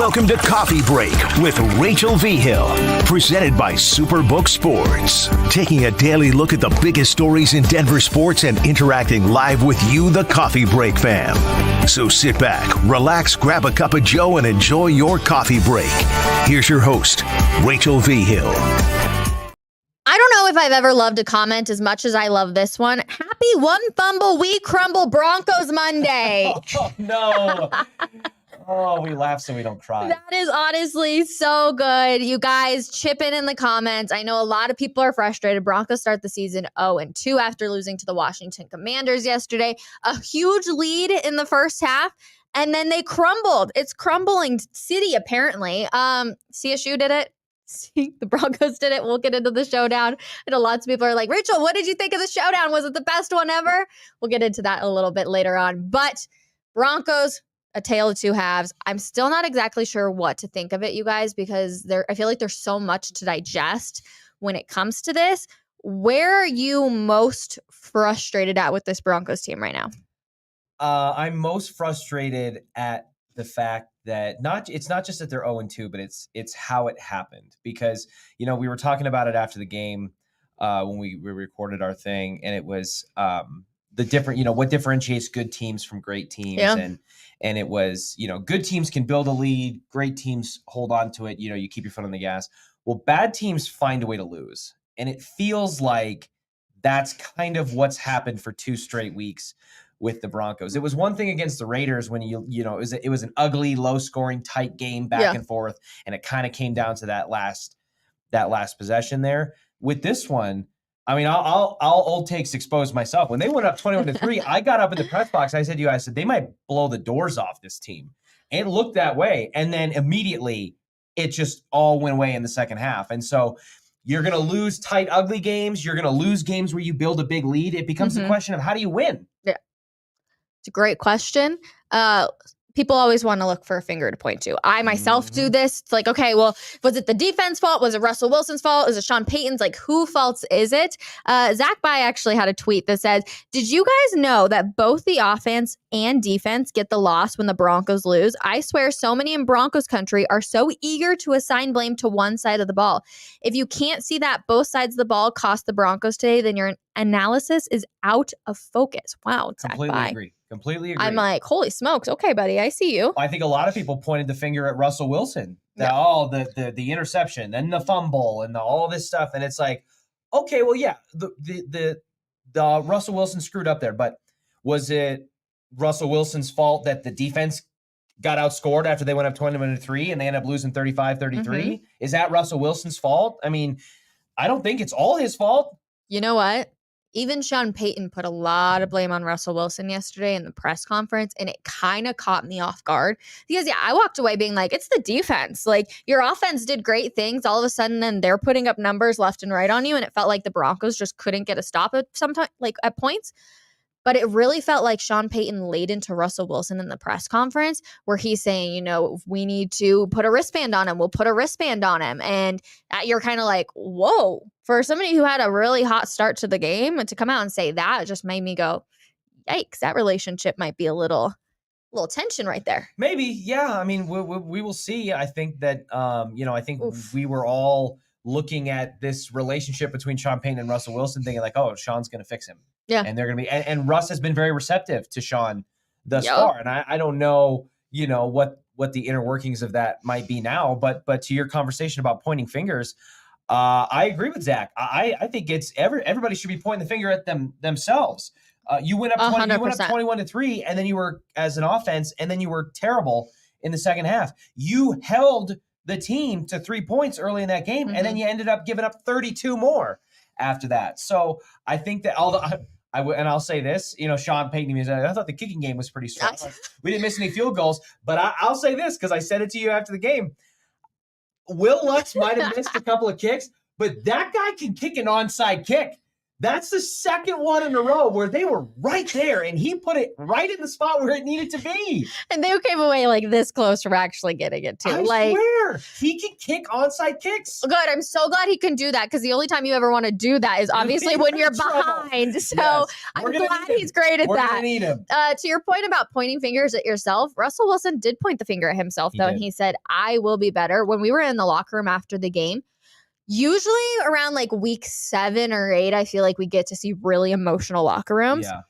Welcome to Coffee Break with Rachel V. Hill, presented by Superbook Sports. Taking a daily look at the biggest stories in Denver sports and interacting live with you, the Coffee Break fam. So sit back, relax, grab a cup of joe, and enjoy your coffee break. Here's your host, Rachel V. Hill. I don't know if I've ever loved a comment as much as I love this one. Happy one fumble, we crumble Broncos Monday. Oh, no. Oh, we laugh so we don't cry. That is honestly so good. You guys chip in the comments. I know a lot of people are frustrated. Broncos start the season 0-2 after losing to the Washington Commanders yesterday. A huge lead in the first half, and then they crumbled. It's crumbling city, apparently. CSU did it. The Broncos did it. We'll get into the showdown. I know lots of people are like, Rachel, what did you think of the showdown? Was it the best one ever? We'll get into that a little bit later on. But Broncos, a tale of two halves. I'm still not exactly sure what to think of it, you guys, because I feel like there's so much to digest when it comes to this. Where are you most frustrated at with this Broncos team right now? I'm most frustrated at the fact that it's not just that they're 0-2, but it's how it happened. Because, we were talking about it after the game when we recorded our thing, and it was the different, what differentiates good teams from great teams. Yeah. And it was, good teams can build a lead, great teams hold on to it, you keep your foot on the gas. Well, bad teams find a way to lose. And it feels like that's kind of what's happened for 2 straight weeks with the Broncos. It was one thing against the Raiders when it was an ugly, low-scoring, tight game back and forth, and it kind of came down to that last possession there. With this one, I mean, I'll old takes expose myself. When they went up 21-3, I got up in the press box. I said they might blow the doors off this team. It looked that way, and then immediately it just all went away in the second half. And so you're going to lose tight, ugly games. You're going to lose games where you build a big lead. It becomes a question of how do you win? Yeah. It's a great question. People always want to look for a finger to point to. I myself do this. It's like, okay, well, was it the defense fault? Was it Russell Wilson's fault? Is it Sean Payton's? Like, who faults is it? Zach By actually had a tweet that says, did you guys know that both the offense and defense get the loss when the Broncos lose? I swear so many in Broncos country are so eager to assign blame to one side of the ball. If you can't see that both sides of the ball cost the Broncos today, then your analysis is out of focus. Wow, Zach By. Completely agree. I'm like, holy smokes. Okay, buddy, I see you. I think a lot of people pointed the finger at Russell Wilson. The interception, then the fumble, and all this stuff. And it's like, okay, well, yeah, the Russell Wilson screwed up there. But was it Russell Wilson's fault that the defense got outscored after they went up 21-3 and they ended up losing 35-33? Is that Russell Wilson's fault? I mean, I don't think it's all his fault. You know what? Even Sean Payton put a lot of blame on Russell Wilson yesterday in the press conference, and it kind of caught me off guard. Because, I walked away being like, it's the defense. Like, your offense did great things. All of a sudden, then they're putting up numbers left and right on you, and it felt like the Broncos just couldn't get a stop at points. But it really felt like Sean Payton laid into Russell Wilson in the press conference where he's saying, we need to put a wristband on him. We'll put a wristband on him. And you're kind of like, whoa. For somebody who had a really hot start to the game, and to come out and say that, it just made me go, yikes, that relationship might be a little tension right there. Maybe, yeah. I mean, we will see. I think that, I think we were all looking at this relationship between Sean Payton and Russell Wilson thinking like, oh, Sean's going to fix him. Yeah. And they're going to be, and Russ has been very receptive to Sean thus far. And I don't know, what the inner workings of that might be now, but to your conversation about pointing fingers, I agree with Zach. I think everybody should be pointing the finger at themselves. You went up 21-3, and then you were, as an offense, and then you were terrible in the second half. You held the team to 3 points early in that game, and then you ended up giving up 32 more after that. So I think that I'll say this, Sean Payton, I thought the kicking game was pretty strong. We didn't miss any field goals, but I'll say this because I said it to you after the game. Will Lutz might have missed a couple of kicks, but that guy can kick an onside kick. That's the second one in a row where they were right there, and he put it right in the spot where it needed to be. And they came away like this close from actually getting it too. I swear, he can kick onside kicks. Good. I'm so glad he can do that, because the only time you ever want to do that is obviously when you're behind. So yes, I'm glad he's great at that. We're gonna need him. To your point about pointing fingers at yourself, Russell Wilson did point the finger at himself, though, and he said, I will be better. When we were in the locker room after the game, usually around like week 7 or 8, I feel like we get to see really emotional locker rooms. Yeah.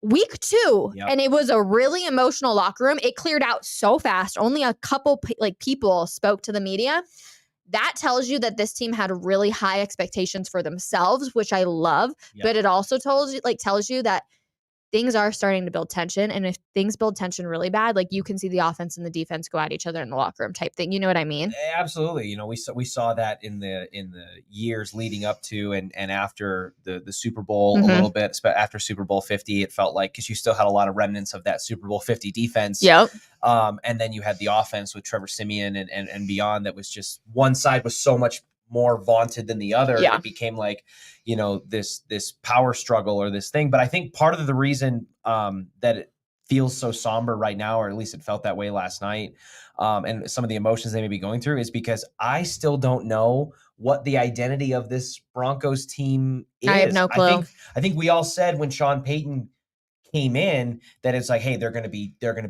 Week 2, and it was a really emotional locker room. It cleared out so fast. Only a couple people spoke to the media. That tells you that this team had really high expectations for themselves, which I love. But it also tells you that things are starting to build tension. And if things build tension really bad, like you can see the offense and the defense go at each other in the locker room type thing. You know what I mean? Absolutely. You know, we saw that in the years leading up to and after the Super Bowl a little bit. After Super Bowl 50, it felt like, because you still had a lot of remnants of that Super Bowl 50 defense. Yep. And then you had the offense with Trevor Siemian and beyond, that was just, one side was so much more vaunted than the other. It became like, you know, this power struggle or this thing. But I think part of the reason that it feels so somber right now, or at least it felt that way last night, and some of the emotions they may be going through, is because I still don't know what the identity of this Broncos team is. I have no clue. I think we all said when Sean Payton came in that it's like, hey, they're going to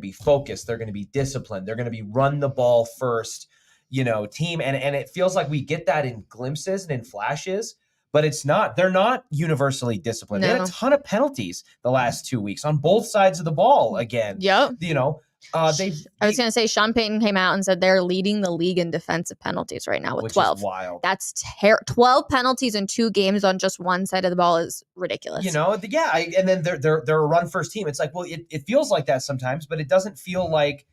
be focused, they're going to be disciplined, they're going to be run the ball first, you know, team. And it feels like we get that in glimpses and in flashes, but they're not universally disciplined. They had a ton of penalties the last 2 weeks on both sides of the ball again. Yep. You know, I was going to say, Sean Payton came out and said they're leading the league in defensive penalties right now with 12. Is wild. That's 12 penalties in 2 games on just one side of the ball is ridiculous. You know, and then they're a run first team. It's like, well, it feels like that sometimes, but it doesn't feel like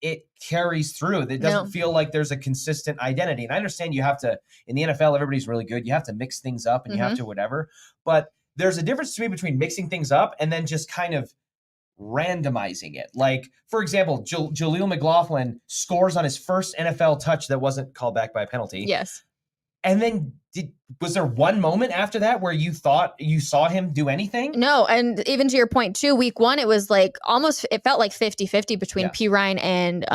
it carries through. It doesn't feel like there's a consistent identity. And I understand you have to, in the NFL, everybody's really good. You have to mix things up and you have to whatever. But there's a difference to me between mixing things up and then just kind of randomizing it. Like, for example, Jaleel McLaughlin scores on his first NFL touch that wasn't called back by a penalty. Yes. And then was there one moment after that where you thought you saw him do anything? No. And even to your point too, week 1, it was like it felt like 50-50 between P. Ryan and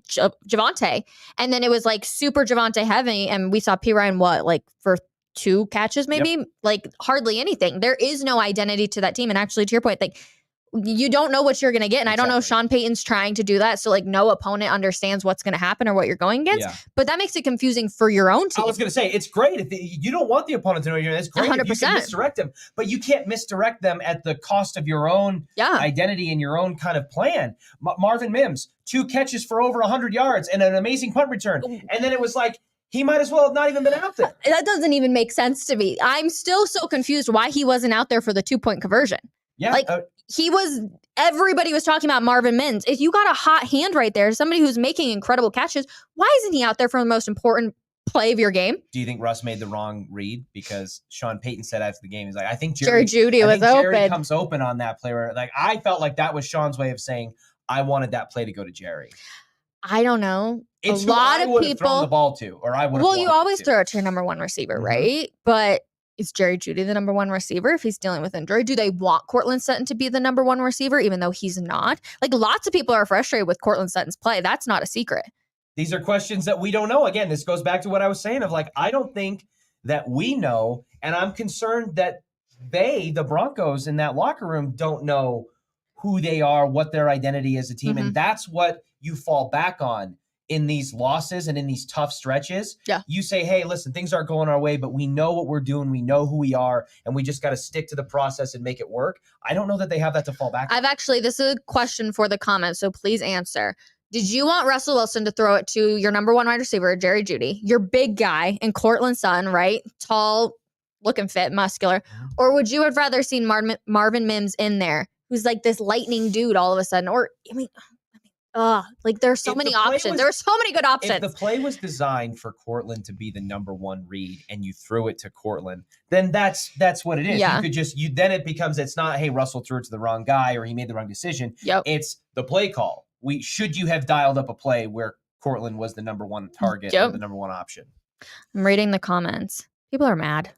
Javonte. And then it was like super Javonte heavy. And we saw P. Ryan, for 2 catches, maybe? Like hardly anything. There is no identity to that team. And actually, to your point, like, you don't know what you're going to get. And I don't know if Sean Payton's trying to do that. So like no opponent understands what's going to happen or what you're going against. Yeah. But that makes it confusing for your own team. I was going to say, it's great. If you don't want the opponent to know you're in. It's great 100%. If you can misdirect them. But you can't misdirect them at the cost of your own identity and your own kind of plan. Marvin Mims, 2 catches for over 100 yards and an amazing punt return. And then it was like, he might as well have not even been out there. That doesn't even make sense to me. I'm still so confused why he wasn't out there for the 2-point conversion. Yeah. Like, everybody was talking about Marvin Mims. If you got a hot hand right there, somebody who's making incredible catches, why isn't he out there for the most important play of your game? Do you think Russ made the wrong read? Because Sean Payton said after the game, he's like, I think Jerry Jeudy was open. Jerry comes open on that play. Where, like, I felt like that was Sean's way of saying, I wanted that play to go to Jerry. I don't know. It's a lot of people thrown the ball to, or I would. Well, you always throw it to your number 1 receiver, right? But is Jerry Jeudy the number 1 receiver if he's dealing with injury? Do they want Courtland Sutton to be the number 1 receiver, even though he's not? Like, lots of people are frustrated with Courtland Sutton's play. That's not a secret. These are questions that we don't know. Again, this goes back to what I was saying of like, I don't think that we know, and I'm concerned that the Broncos in that locker room don't know who they are, what their identity is as a team. And that's what you fall back on in these losses and in these tough stretches. Yeah. You say, hey, listen, things aren't going our way, but we know what we're doing. We know who we are, and we just got to stick to the process and make it work. I don't know that they have that to fall back on. This is a question for the comments, so please answer. Did you want Russell Wilson to throw it to your number 1 wide receiver, Jerry Jeudy, your big guy, and Courtland Sutton, right? Tall, looking fit, muscular. Or would you have rather seen Marvin Mims in there, who's like this lightning dude all of a sudden? Or, there's so many options. There were so many good options. If the play was designed for Courtland to be the number 1 read and you threw it to Courtland, then that's what it is. Yeah. Then it becomes, it's not, hey, Russell threw it to the wrong guy or he made the wrong decision. Yep. It's the play call. Should you have dialed up a play where Courtland was the number 1 target or the number 1 option? I'm reading the comments. People are mad.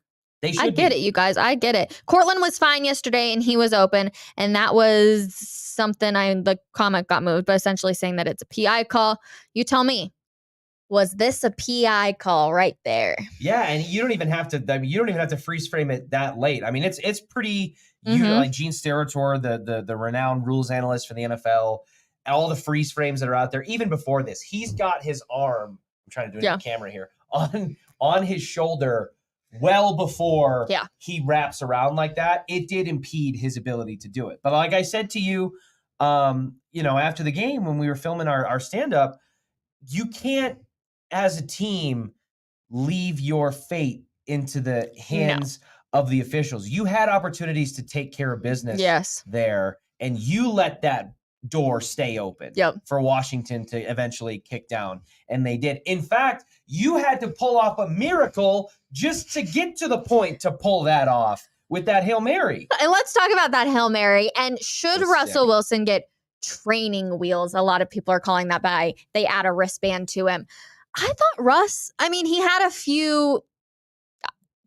I get it, you guys. I get it. Cortland was fine yesterday, and he was open, and that was something the comment got moved, but essentially saying that it's a PI call. You tell me. Was this a PI call right there? Yeah, and you don't even have to freeze frame it that late. I mean, it's pretty like Gene Steratore, the renowned rules analyst for the NFL, all the freeze frames that are out there, even before this, he's got his arm, I'm trying to do it in the camera here, on his shoulder well before he wraps around like that. It did impede his ability to do it. But like I said to you, after the game when we were filming our stand-up, you can't, as a team, leave your fate into the hands of the officials. You had opportunities to take care of business there, and you let that door stay open for Washington to eventually kick down, and they did. In fact, you had to pull off a miracle just to get to the point to pull that off with that Hail Mary. And let's talk about that Hail Mary. And should Russell Wilson get training wheels? A lot of people are calling that by they add a wristband to him. I thought Russ, he had a few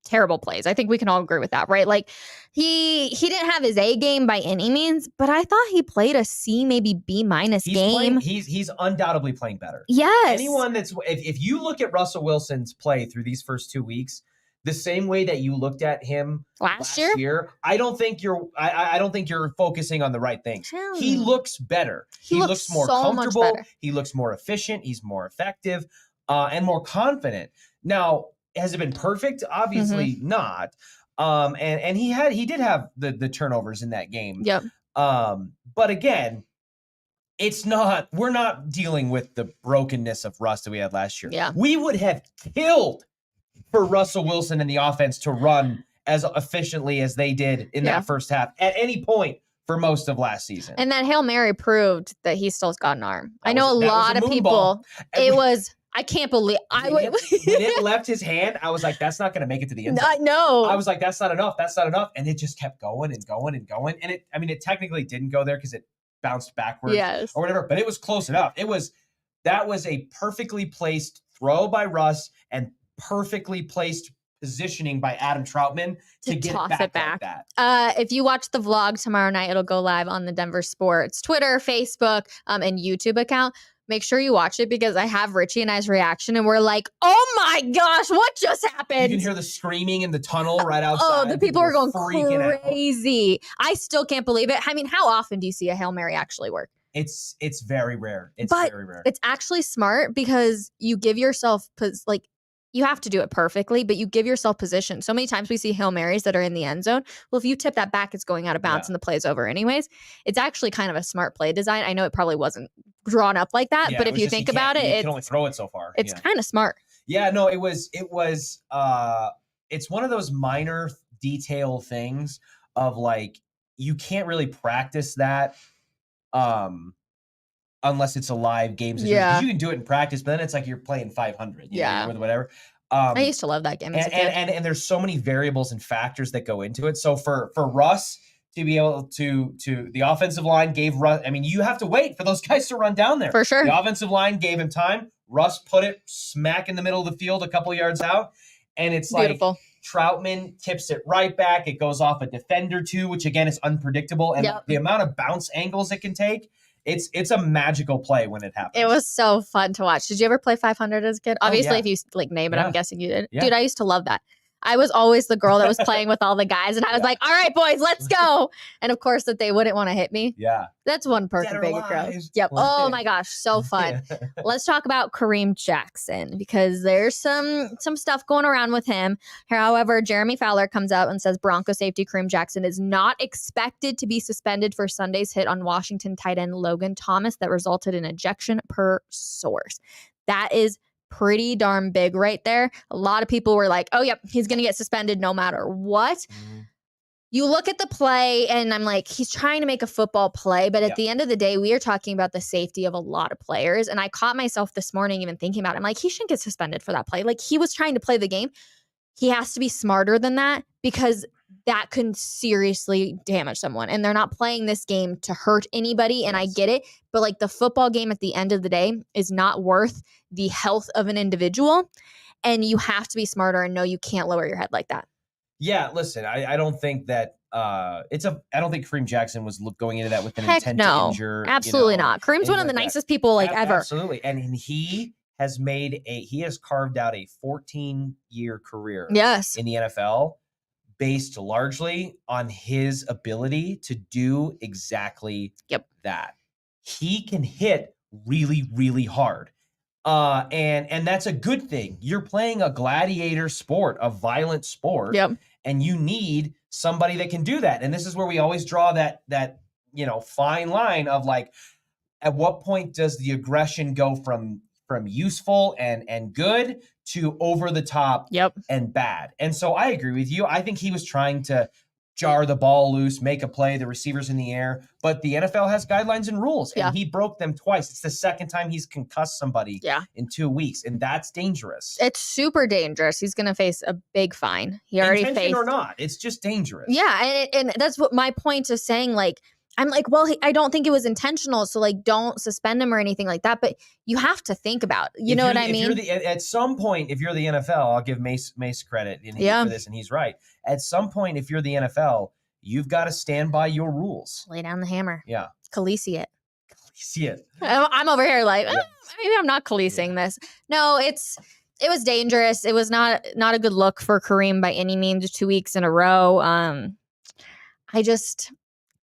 terrible plays. I think we can all agree with that, right? Like he didn't have his A game by any means, but I thought he played a C, maybe B- game. He's undoubtedly playing better. Yes. Anyone if you look at Russell Wilson's play through these first 2 weeks, the same way that you looked at him last year, I don't think you're focusing on the right things. He looks better. He looks more comfortable. He looks more efficient. He's more effective. And more confident. Now, has it been perfect? Obviously not. And he did have the turnovers in that game. Yep. But again, we're not dealing with the brokenness of Russ that we had last year. Yeah. We would have killed for Russell Wilson and the offense to run as efficiently as they did in that first half at any point for most of last season. And that Hail Mary proved that he still's got an arm. I know a lot of people, I can't believe when it left his hand, I was like, that's not going to make it to the end zone. No. I was like, that's not enough. That's not enough. And it just kept going and going and going. And it technically didn't go there because it bounced backwards or whatever, but it was close enough. That was a perfectly placed throw by Russ and perfectly placed positioning by Adam Troutman to get it back. Like that. If you watch the vlog tomorrow night, it'll go live on the Denver Sports Twitter, Facebook, and YouTube account. Make sure you watch it because I have Richie and I's reaction and we're like, oh my gosh, what just happened? You can hear the screaming in the tunnel right outside. The people were going crazy. I still can't believe it. How often do you see a Hail Mary actually work? It's very rare. Very rare. It's actually smart because you give yourself you have to do it perfectly, but you give yourself position. So many times we see Hail Marys that are in the end zone. Well, if you tip that back, it's going out of bounds and the play's over anyways. It's actually kind of a smart play design. I know it probably wasn't drawn up like that, but if you think about it, you can only throw it so far. It's kind of smart. Yeah, no, it was it's one of those minor detail things of like, you can't really practice that unless it's a live game situation. You can do it in practice, but then it's like you're playing 500, or whatever. I used to love that game as a kid. And there's so many variables and factors that go into it. So for Russ to be able to the offensive line gave Russ, you have to wait for those guys to run down there. For sure. The offensive line gave him time. Russ put it smack in the middle of the field a couple yards out. And it's beautiful. Like Troutman tips it right back. It goes off a defender too, which again is unpredictable. And the amount of bounce angles it can take, it's a magical play when it happens. It was so fun to watch. Did you ever play 500 as a kid? Obviously, if you name it, I'm guessing you did. Yeah. Dude, I used to love that. I was always the girl that was playing with all the guys, and I was like, all right, boys, let's go. And of course, that they wouldn't want to hit me. Yeah. That's one perk of being a girl. Yep. Oh my gosh, so fun. Let's talk about Kareem Jackson because there's some stuff going around with him. However, Jeremy Fowler comes out and says Bronco safety Kareem Jackson is not expected to be suspended for Sunday's hit on Washington tight end Logan Thomas that resulted in ejection per source. That is pretty darn big right there. A lot of people were like, oh, yep, he's going to get suspended no matter what. Mm-hmm. You look at the play and I'm like, he's trying to make a football play. But at the end of the day, we are talking about the safety of a lot of players. And I caught myself this morning even thinking about it. I'm like, he shouldn't get suspended for that play. Like, he was trying to play the game. He has to be smarter than that because that can seriously damage someone. And they're not playing this game to hurt anybody. And I get it. But like the football game at the end of the day is not worth the health of an individual. And you have to be smarter and know you can't lower your head like that. Yeah, listen, I don't think that I don't think Kareem Jackson was going into that with an Heck intent no. to injure. Absolutely not. Kareem's one of the nicest people like ever. Absolutely. And he has carved out a 14-year career yes. in the NFL based largely on his ability to do exactly that. He can hit really, really hard. And that's a good thing. You're playing a gladiator sport, a violent sport, and you need somebody that can do that. And this is where we always draw that fine line of like, at what point does the aggression go from useful and good to over the top and bad? And so I agree with you. I think he was trying to jar the ball loose, make a play, the receivers in the air, but the NFL has guidelines and rules, and he broke them twice. It's the second time he's concussed somebody in 2 weeks, and that's dangerous. It's super dangerous. He's going to face a big fine. He already Intention or not, it's just dangerous. Yeah, and that's what my point is saying, like, I'm like, well, I don't think it was intentional, so like, don't suspend him or anything like that. But you have to think about, you know what I mean? At some point, if you're the NFL, I'll give Mace credit for this, and he's right. At some point, if you're the NFL, you've got to stand by your rules. Lay down the hammer. Yeah. Khaleesi it. Khaleesi it. I'm over here like, maybe I'm not Khaleesiing this. No, it was dangerous. It was not a good look for Kareem by any means. 2 weeks in a row.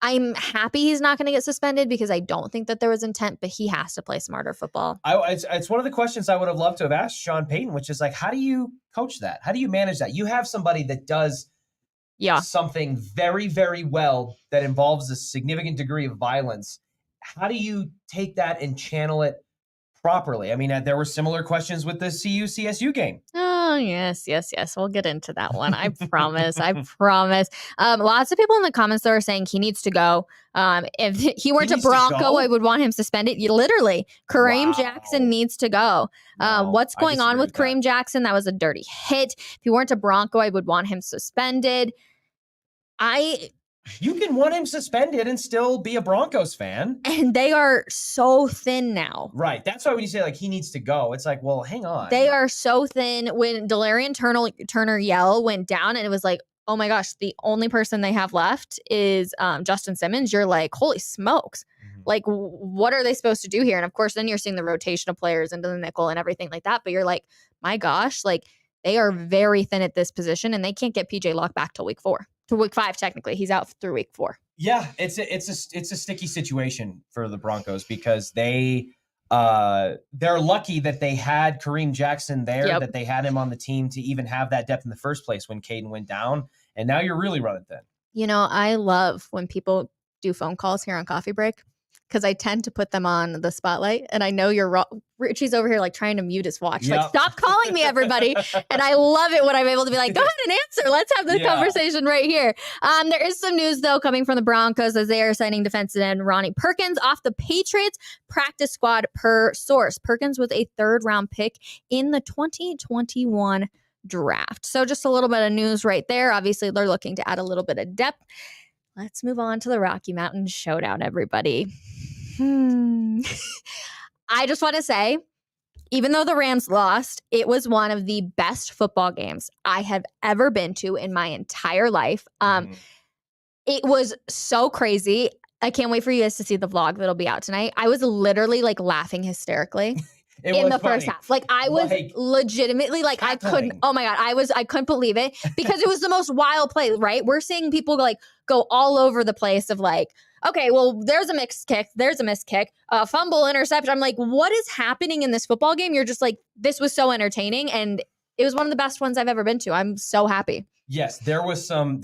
I'm happy he's not going to get suspended because I don't think that there was intent, but he has to play smarter football. It's one of the questions I would have loved to have asked Sean Payton, which is like, how do you coach that? How do you manage that? You have somebody that does something very, very well that involves a significant degree of violence. How do you take that and channel it properly? I mean, there were similar questions with the CU-CSU game. Oh, yes. We'll get into that one. I promise. Lots of people in the comments, though, are saying he needs to go. If he weren't a Bronco, I would want him suspended. Literally, Kareem Jackson needs to go. What's going on with Kareem Jackson? That was a dirty hit. If he weren't a Bronco, I would want him suspended. You can want him suspended and still be a Broncos fan. And they are so thin now. Right. That's why when you say, like, he needs to go, it's like, well, hang on. They are so thin. When Delarian Turner Yell went down and it was like, oh my gosh, the only person they have left is Justin Simmons, you're like, holy smokes. Mm-hmm. Like, what are they supposed to do here? And of course, then you're seeing the rotation of players into the nickel and everything like that. But you're like, my gosh, like, they are very thin at this position and they can't get PJ Locke back till week 4. To week 5, technically. He's out through week 4. Yeah, it's a sticky situation for the Broncos because they're lucky that they had Kareem Jackson there, that they had him on the team to even have that depth in the first place when Caden went down. And now you're really running thin. You know, I love when people do phone calls here on Coffee Break because I tend to put them on the spotlight. And I know Richie's over here like trying to mute his watch. Like, stop calling me, everybody. And I love it when I'm able to be like, go ahead and answer. Let's have this conversation right here. There is some news, though, coming from the Broncos as they are signing defensive end Ronnie Perkins off the Patriots practice squad per source. Perkins was a 3rd-round pick in the 2021 draft. So just a little bit of news right there. Obviously, they're looking to add a little bit of depth. Let's move on to the Rocky Mountain Showdown, everybody. I just want to say, even though the Rams lost, it was one of the best football games I have ever been to in my entire life. It was so crazy. I can't wait for you guys to see the vlog that'll be out tonight. I was literally like laughing hysterically. In the first half. Like, I was legitimately like, I couldn't, oh my God, I couldn't believe it because it was the most wild play, right? We're seeing people like go all over the place of like, okay, well, there's a mixed kick, there's a missed kick, fumble, interception. I'm like, what is happening in this football game? You're just like, this was so entertaining. And it was one of the best ones I've ever been to. I'm so happy. Yes, there was some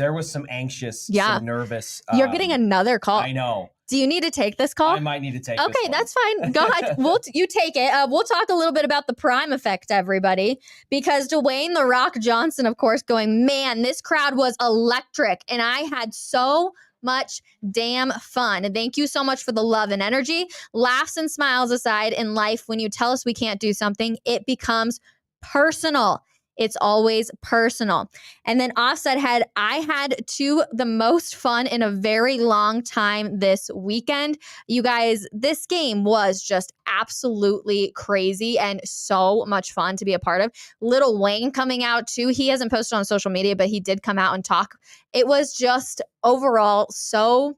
anxious, some nervous. You're getting another call. I know. Do you need to take this call? I might need to take this Okay, one. That's fine. Go ahead. You take it. We'll talk a little bit about the Prime effect, everybody, because Dwayne "The Rock" Johnson, of course, going, man, this crowd was electric, and I had so much damn fun. And thank you so much for the love and energy. Laughs and smiles aside, in life, when you tell us we can't do something, it becomes personal. It's always personal. And then Offset I had the most fun in a very long time this weekend. You guys, this game was just absolutely crazy and so much fun to be a part of. Lil Wayne coming out too. He hasn't posted on social media, but he did come out and talk. It was just overall so,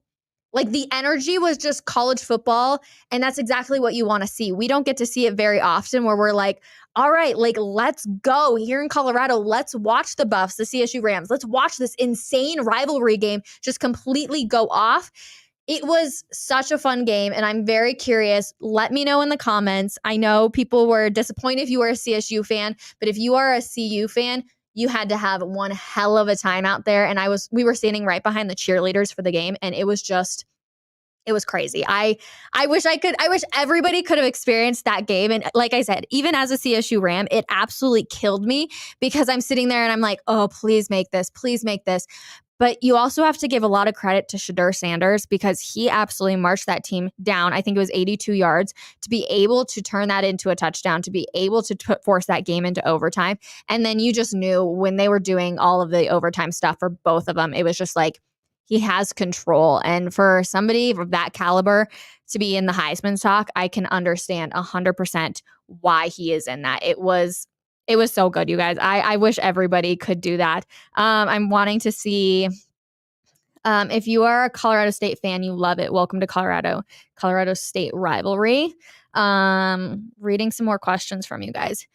like, the energy was just college football, and that's exactly what you want to see. We don't get to see it very often where we're like, all right, like, let's go here in Colorado. Let's watch the Buffs, the CSU Rams. Let's watch this insane rivalry game just completely go off. It was such a fun game, and I'm very curious. Let me know in the comments. I know people were disappointed if you were a CSU fan, but if you are a CU fan, you had to have one hell of a time out there. And we were standing right behind the cheerleaders for the game, and it was crazy. I wish everybody could have experienced that game. And like I said, even as a CSU Ram, it absolutely killed me because I'm sitting there and I'm like, oh, please make this. Please make this. But you also have to give a lot of credit to Shedeur Sanders because he absolutely marched that team down. I think it was 82 yards to be able to turn that into a touchdown, to be able to force that game into overtime. And then you just knew when they were doing all of the overtime stuff for both of them, it was just like, he has control. And for somebody of that caliber to be in the Heisman talk, I can understand 100% why he is in that. It was so good, you guys. I wish everybody could do that. I'm wanting to see if you are a Colorado State fan, you love it. Welcome to Colorado State rivalry. Reading some more questions from you guys.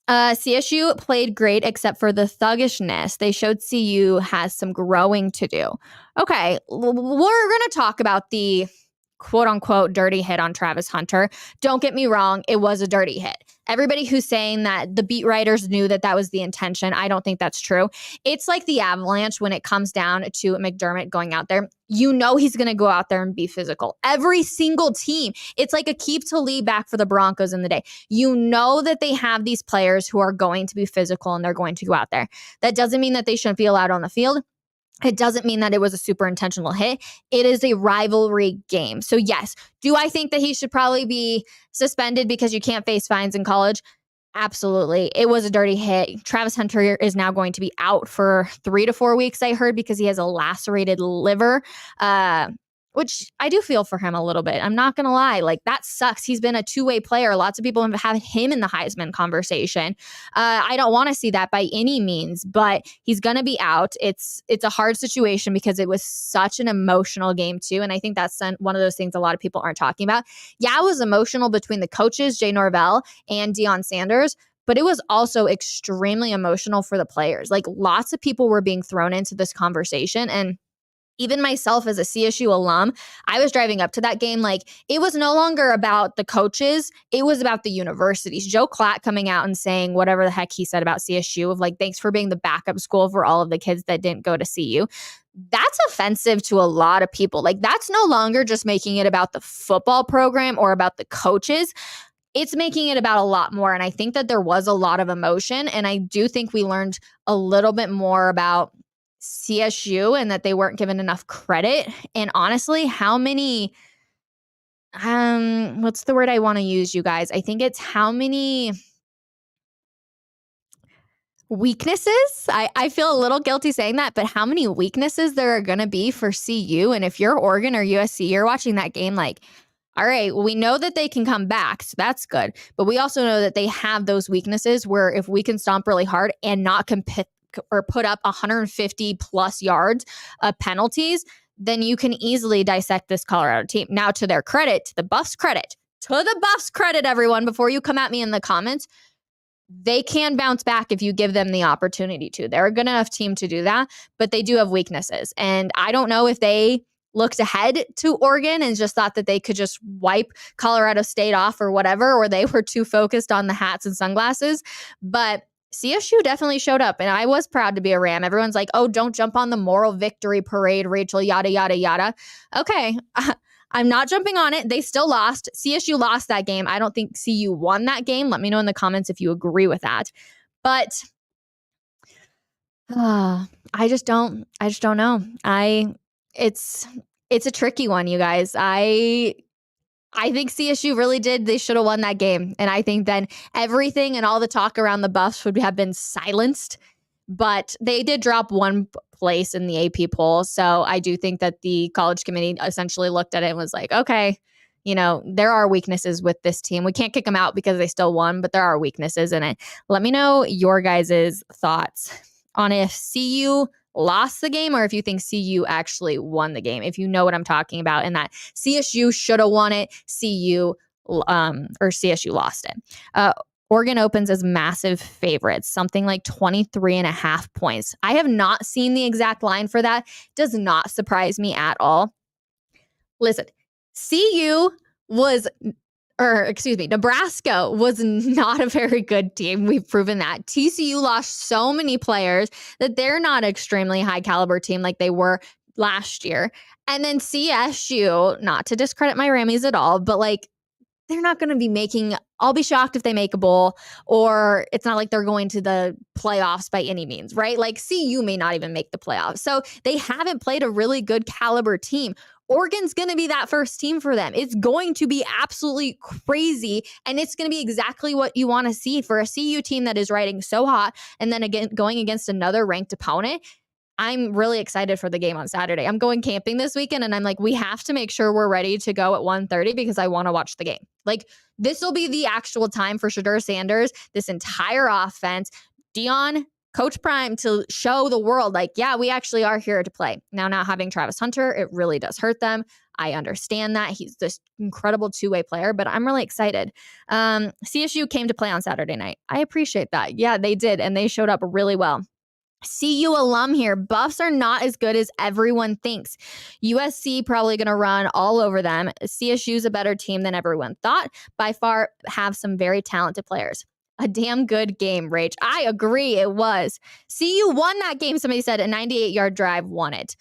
CSU played great except for the thuggishness. They showed CU has some growing to do. Okay, we're going to talk about the quote-unquote dirty hit on Travis Hunter. Don't get me wrong, it was a dirty hit. Everybody who's saying that the beat writers knew that was the intention, I don't think that's true. It's like the Avalanche when it comes down to McDermott going out there. You know he's going to go out there and be physical. Every single team. It's like a keep to lead back for the Broncos in the day. You know that they have these players who are going to be physical and they're going to go out there. That doesn't mean that they shouldn't be allowed on the field. It doesn't mean that it was a super intentional hit. It is a rivalry game. So yes, do I think that he should probably be suspended because you can't face fines in college? Absolutely. It was a dirty hit. Travis Hunter is now going to be out for 3 to 4 weeks, I heard, because he has a lacerated liver, which I do feel for him a little bit. I'm not going to lie. Like, that sucks. He's been a two-way player. Lots of people have had him in the Heisman conversation. I don't want to see that by any means, but he's going to be out. It's a hard situation because it was such an emotional game too. And I think that's one of those things a lot of people aren't talking about. Yeah, it was emotional between the coaches, Jay Norvell and Deion Sanders, but it was also extremely emotional for the players. Like, lots of people were being thrown into this conversation, and even myself as a CSU alum, I was driving up to that game. Like, it was no longer about the coaches. It was about the universities. Joe Klatt coming out and saying whatever the heck he said about CSU of like, thanks for being the backup school for all of the kids that didn't go to CU. That's offensive to a lot of people. Like, that's no longer just making it about the football program or about the coaches. It's making it about a lot more. And I think that there was a lot of emotion. And I do think we learned a little bit more about CSU and that they weren't given enough credit. And honestly, how many, what's the word I want to use, you guys? I think it's how many weaknesses. I feel a little guilty saying that, but how many weaknesses there are going to be for CU. And if you're Oregon or USC, you're watching that game like, all right, well, we know that they can come back, so that's good. But we also know that they have those weaknesses where if we can stomp really hard and not compete or put up 150 plus yards of penalties, then you can easily dissect this Colorado team. Now, to their credit, to the Buffs' credit, everyone, before you come at me in the comments, they can bounce back if you give them the opportunity to. They're a good enough team to do that, but they do have weaknesses. And I don't know if they looked ahead to Oregon and just thought that they could just wipe Colorado State off or whatever, or they were too focused on the hats and sunglasses. But CSU definitely showed up, and I was proud to be a Ram. Everyone's like, oh, don't jump on the moral victory parade, Rachel, yada, yada, yada. Okay, I'm not jumping on it. They still lost. CSU lost that game. I don't think CU won that game. Let me know in the comments if you agree with that. But I just don't know. It's a tricky one, you guys. I I think CSU really did. They should have won that game. And I think then everything and all the talk around the Buffs would have been silenced. But they did drop one place in the AP poll. So I do think that the college committee essentially looked at it and was like, okay, there are weaknesses with this team. We can't kick them out because they still won, but there are weaknesses in it. Let me know your guys' thoughts on if CU lost the game or if you think CU actually won the game, if you know what I'm talking about, and that CSU should have won it, or CSU lost it. Oregon opens as massive favorites, something like 23.5 points. I have not seen the exact line for that. Does not surprise me at all. Listen, Nebraska was not a very good team. We've proven that. TCU lost so many players that they're not an extremely high caliber team like they were last year. And then CSU, not to discredit my Rammies at all, but they're not going to be I'll be shocked if they make a bowl, or it's not like they're going to the playoffs by any means, right? CU may not even make the playoffs. So they haven't played a really good caliber team. Oregon's going to be that first team for them. It's going to be absolutely crazy, and it's going to be exactly what you want to see for a CU team that is riding so hot, and then again going against another ranked opponent. I'm really excited for the game on Saturday. I'm going camping this weekend, and I'm like, we have to make sure we're ready to go at 1:30 because I want to watch the game. This will be the actual time for Shedeur Sanders, this entire offense, Dion, Coach Prime, to show the world, yeah, we actually are here to play. Now, not having Travis Hunter, it really does hurt them. I understand that. He's this incredible two-way player, but I'm really excited. CSU came to play on Saturday night. I appreciate that. Yeah, they did, and they showed up really well. CU alum here. Buffs are not as good as everyone thinks. USC probably going to run all over them. CSU is a better team than everyone thought. By far, have some very talented players. A damn good game, Rach. I agree, it was. CU won that game. Somebody said a 98-yard drive won it.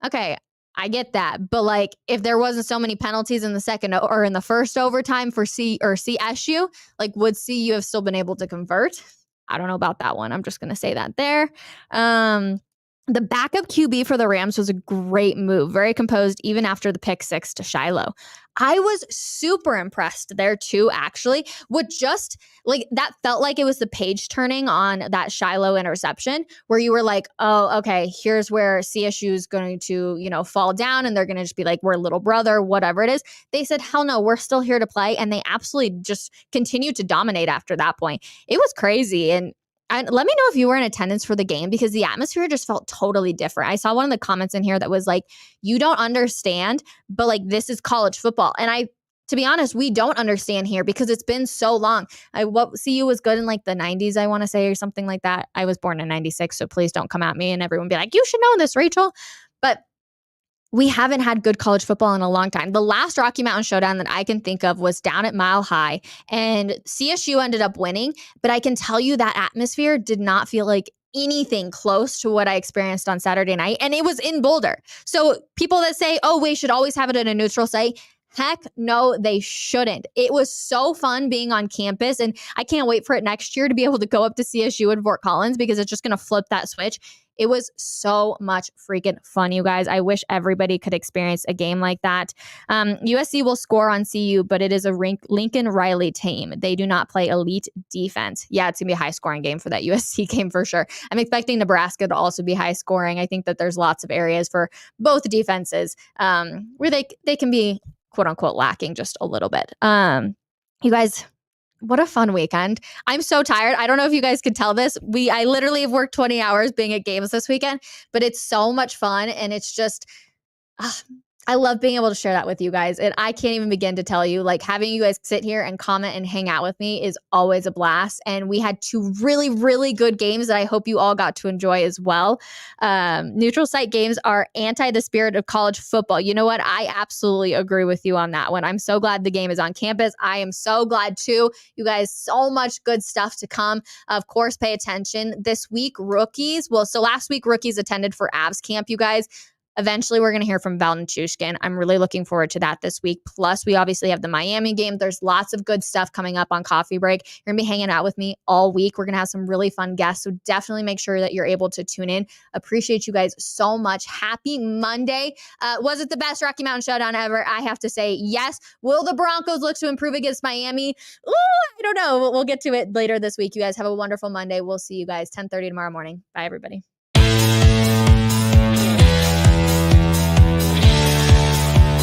Okay, I get that. But if there wasn't so many penalties in the second or in the first overtime for CSU, would CU have still been able to convert? I don't know about that one. I'm just going to say that there. The backup QB for the Rams was a great move. Very composed, even after the pick 6 to Shiloh. I was super impressed there too, actually, with just that felt like it was the page turning on that Shiloh interception where you were like, oh, okay, here's where CSU is going to, fall down and they're going to just be like, we're little brother, whatever it is. They said, hell no, we're still here to play. And they absolutely just continued to dominate after that point. It was crazy. And let me know if you were in attendance for the game because the atmosphere just felt totally different. I saw one of the comments in here that was like, you don't understand, but this is college football. And to be honest, we don't understand here because it's been so long. What CU was good in the 90s, I want to say, or something like that. I was born in 96, so please don't come at me and everyone be like, you should know this, Rachel. But we haven't had good college football in a long time. The last Rocky Mountain Showdown that I can think of was down at Mile High, and CSU ended up winning. But I can tell you that atmosphere did not feel like anything close to what I experienced on Saturday night, and it was in Boulder. So people that say, oh, we should always have it at a neutral site, heck no, they shouldn't. It was so fun being on campus, and I can't wait for it next year to be able to go up to CSU in Fort Collins because it's just going to flip that switch. It was so much freaking fun, you guys. I wish everybody could experience a game like that. USC will score on CU, but it is a Lincoln Riley team. They do not play elite defense. Yeah, it's going to be a high-scoring game for that USC game for sure. I'm expecting Nebraska to also be high-scoring. I think that there's lots of areas for both defenses where they can be, quote-unquote, lacking just a little bit. You guys, what a fun weekend. I'm so tired. I don't know if you guys could tell this. I literally have worked 20 hours being at games this weekend, but it's so much fun. And it's just, I love being able to share that with you guys. And I can't even begin to tell you, having you guys sit here and comment and hang out with me is always a blast. And we had 2 really, really good games that I hope you all got to enjoy as well. Neutral site games are anti the spirit of college football. You know what? I absolutely agree with you on that one. I'm so glad the game is on campus. I am so glad too. You guys, so much good stuff to come. Of course, pay attention. This week, rookies. So last week, rookies attended for Avs camp, you guys. Eventually, we're going to hear from Val Nichushkin. I'm really looking forward to that this week. Plus, we obviously have the Miami game. There's lots of good stuff coming up on Coffee Break. You're going to be hanging out with me all week. We're going to have some really fun guests, so definitely make sure that you're able to tune in. Appreciate you guys so much. Happy Monday. Was it the best Rocky Mountain Showdown ever? I have to say yes. Will the Broncos look to improve against Miami? Ooh, I don't know. We'll get to it later this week. You guys have a wonderful Monday. We'll see you guys 10:30 tomorrow morning. Bye, everybody.